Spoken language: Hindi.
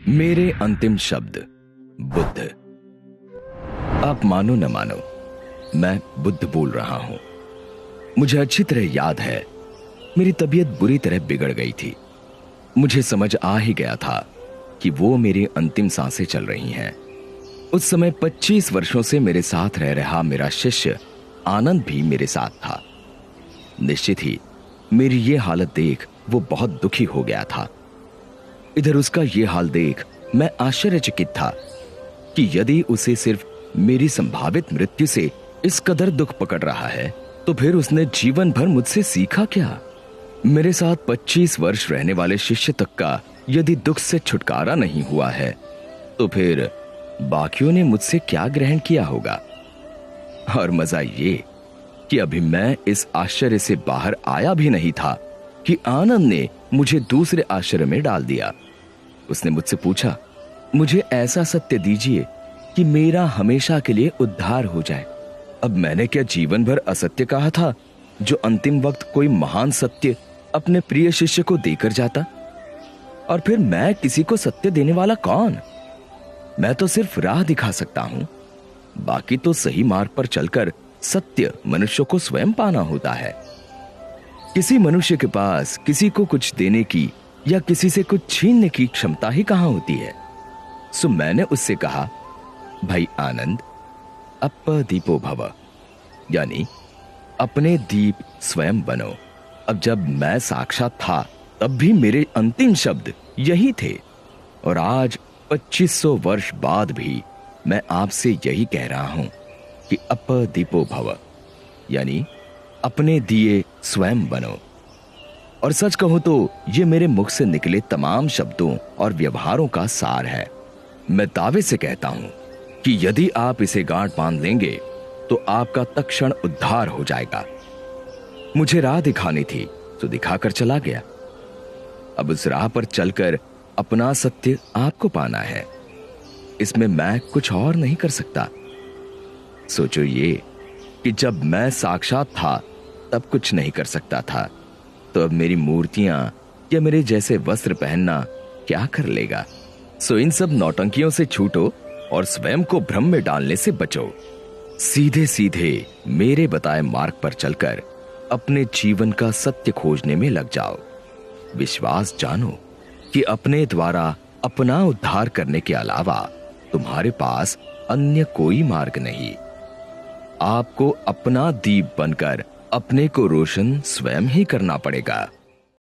मेरे अंतिम शब्द। बुद्ध। आप मानो न मानो, मैं बुद्ध बोल रहा हूं। मुझे अच्छी तरह याद है, मेरी तबीयत बुरी तरह बिगड़ गई थी। मुझे समझ आ ही गया था कि वो मेरी अंतिम सांसें चल रही हैं। उस समय 25 वर्षों से मेरे साथ रह रहा मेरा शिष्य आनंद भी मेरे साथ था। निश्चित ही मेरी ये हालत देख वो बहुत दुखी हो गया था। इधर उसका ये हाल देख मैं आश्चर्यचकित था कि यदि उसे सिर्फ मेरी संभावित मृत्यु से इस कदर दुख पकड़ रहा है, तो फिर उसने जीवन भर मुझसे सीखा क्या? मेरे साथ 25 वर्ष रहने वाले शिष्य तक का यदि दुख से छुटकारा नहीं हुआ है, तो फिर बाकियों ने मुझसे क्या ग्रहण किया होगा? और मजा ये कि अभी मैं इस आश्चर्य से बाहर आया भी नहीं था कि आनंद ने मुझे दूसरे आश्चर्य में डाल दिया। उसने मुझसे पूछा, मुझे ऐसा सत्य दीजिए कि मेरा हमेशा के लिए उद्धार हो जाए। अब मैंने क्या जीवन भर असत्य कहा था, जो अंतिम वक्त कोई महान सत्य अपने प्रिय शिष्य को देकर जाता? और फिर मैं किसी को सत्य देने वाला कौन? मैं तो सिर्फ राह दिखा सकता हूं। बाकी तो सही मार्ग पर चलकर सत्य मनुष्य को स्वयं पाना होता है। किसी मनुष्य के पास किसी को कुछ देने की या किसी से कुछ छीनने की क्षमता ही कहां होती है। सो मैंने उससे कहा, भाई आनंद, अप्पदीपो भव, यानी अपने दीप स्वयं बनो। अब जब मैं साक्षात था, तब भी मेरे अंतिम शब्द यही थे, और आज 2500 वर्ष बाद भी मैं आपसे यही कह रहा हूं कि अप्पदीपो भव, यानी अपने दिए स्वयं बनो। और सच कहूं तो ये मेरे मुख से निकले तमाम शब्दों और व्यवहारों का सार है। मैं दावे से कहता हूं कि यदि आप इसे गांठ बांध लेंगे तो आपका तत्क्षण उद्धार हो जाएगा। मुझे राह दिखानी थी तो दिखाकर चला गया। अब उस राह पर चलकर अपना सत्य आपको पाना है। इसमें मैं कुछ और नहीं कर सकता। सोचो ये कि जब मैं साक्षात था तब कुछ नहीं कर सकता था, तो अब मेरी मूर्तियां या मेरे जैसे वस्त्र पहनना क्या कर लेगा? सो इन सब नौटंकियों से छूटो और स्वयं को भ्रम में डालने से बचो। सीधे सीधे मेरे बताए मार्ग पर चलकर अपने जीवन का सत्य खोजने में लग जाओ। विश्वास जानो कि अपने द्वारा अपना उद्धार करने के अलावा तुम्हारे पास अन्य कोई मार्ग नहीं। आपको अपना दीप बनकर अपने को रोशन स्वयं ही करना पड़ेगा।